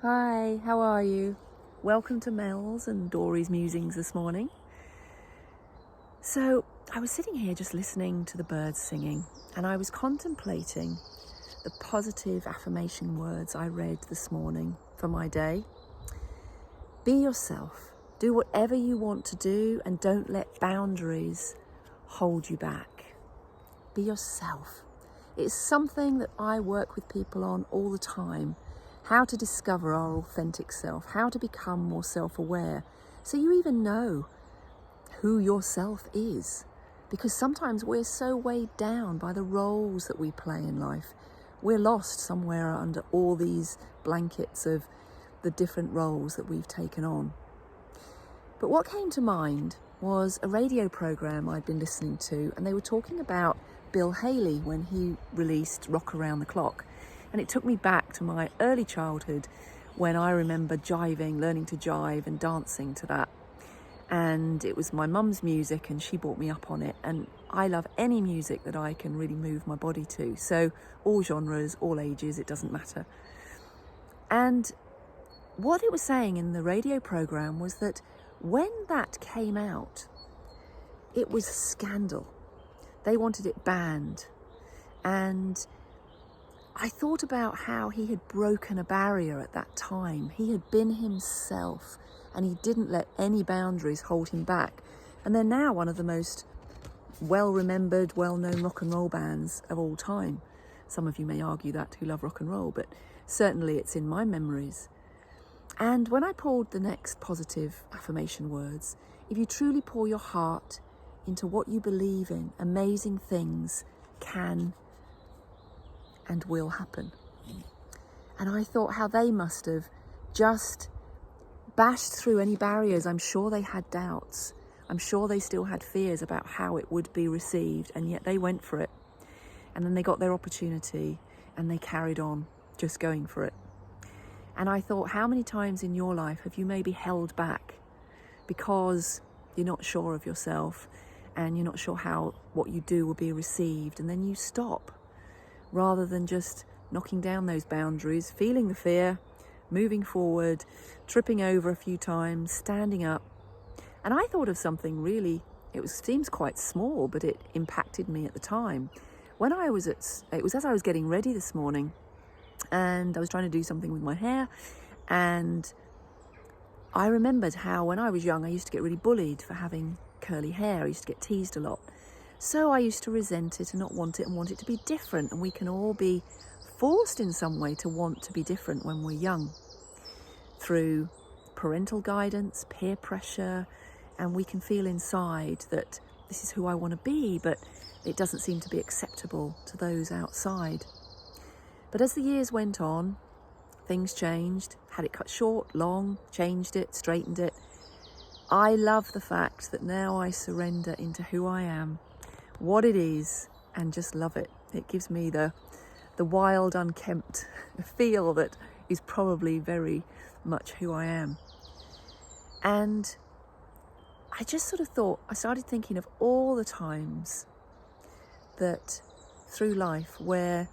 Hi, how are you? Welcome to Mel's and Dory's Musings this morning. So, I was sitting here just listening to the birds singing, and I was contemplating the positive affirmation words I read this morning for my day. Be yourself. Do whatever you want to do, and don't let boundaries hold you back. Be yourself. It's something that I work with people on all the time. How to discover our authentic self, how to become more self-aware, so you even know who yourself is. Because sometimes we're so weighed down by the roles that we play in life. We're lost somewhere under all these blankets of the different roles that we've taken on. But what came to mind was a radio program I'd been listening to, and they were talking about Bill Haley when he released Rock Around the Clock. And it took me back to my early childhood when I remember learning to jive and dancing to that. And it was my mum's music and she brought me up on it. And I love any music that I can really move my body to. So all genres, all ages, it doesn't matter. And what it was saying in the radio program was that when that came out, it was a scandal. They wanted it banned. And I thought about how he had broken a barrier at that time. He had been himself and he didn't let any boundaries hold him back. And they're now one of the most well-remembered, well-known rock and roll bands of all time. Some of you may argue that who love rock and roll, but certainly it's in my memories. And when I poured the next positive affirmation words, if you truly pour your heart into what you believe in, amazing things can and will happen. And I thought how they must have just bashed through any barriers. I'm sure they had doubts. I'm sure they still had fears about how it would be received, and yet they went for it. And then they got their opportunity and they carried on just going for it. And I thought, how many times in your life have you maybe held back because you're not sure of yourself and you're not sure how what you do will be received, and then you stop rather than just knocking down those boundaries, feeling the fear, moving forward, tripping over a few times, standing up. And I thought of something really, seems quite small, but it impacted me at the time. When it was as I was getting ready this morning, and I was trying to do something with my hair, and I remembered how when I was young, I used to get really bullied for having curly hair. I used to get teased a lot. So I used to resent it and not want it and want it to be different. And we can all be forced in some way to want to be different when we're young through parental guidance, peer pressure, and we can feel inside that this is who I want to be, but it doesn't seem to be acceptable to those outside. But as the years went on, things changed, had it cut short, long, changed it, straightened it. I love the fact that now I surrender into who I am, what it is, and just love it. It gives me the wild, unkempt feel that is probably very much who I am. And I just sort of thought, I started thinking of all the times that through life where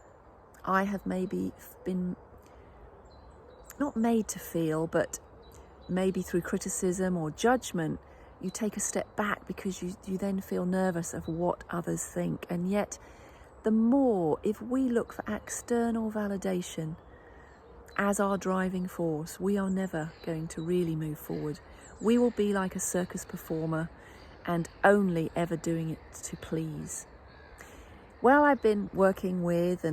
I have maybe been not made to feel, but maybe through criticism or judgment, you take a step back because you then feel nervous of what others think. And yet, the more, if we look for external validation as our driving force, we are never going to really move forward. We will be like a circus performer and only ever doing it to please. Well, I've been working with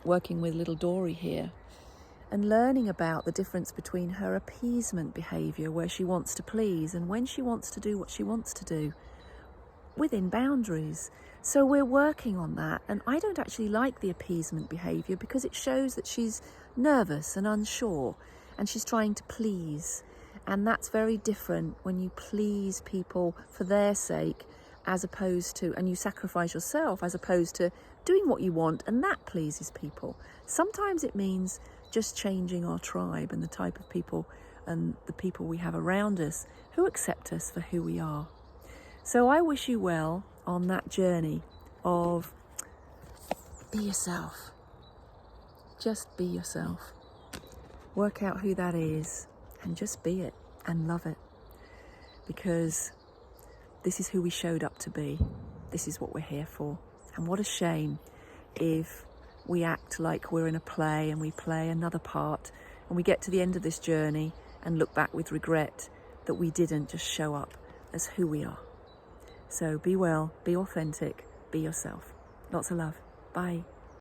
little Dory here and learning about the difference between her appeasement behaviour, where she wants to please, and when she wants to do what she wants to do within boundaries. So we're working on that, and I don't actually like the appeasement behaviour because it shows that she's nervous and unsure and she's trying to please, and that's very different when you please people for their sake as opposed to, and you sacrifice yourself as opposed to doing what you want, and that pleases people. Sometimes it means just changing our tribe and the type of people and the people we have around us who accept us for who we are. So I wish you well on that journey of be yourself. Just be yourself. Work out who that is and just be it and love it, because this is who we showed up to be. This is what we're here for. And what a shame if we act like we're in a play and we play another part and we get to the end of this journey and look back with regret that we didn't just show up as who we are. So be well, be authentic, be yourself. Lots of love. Bye.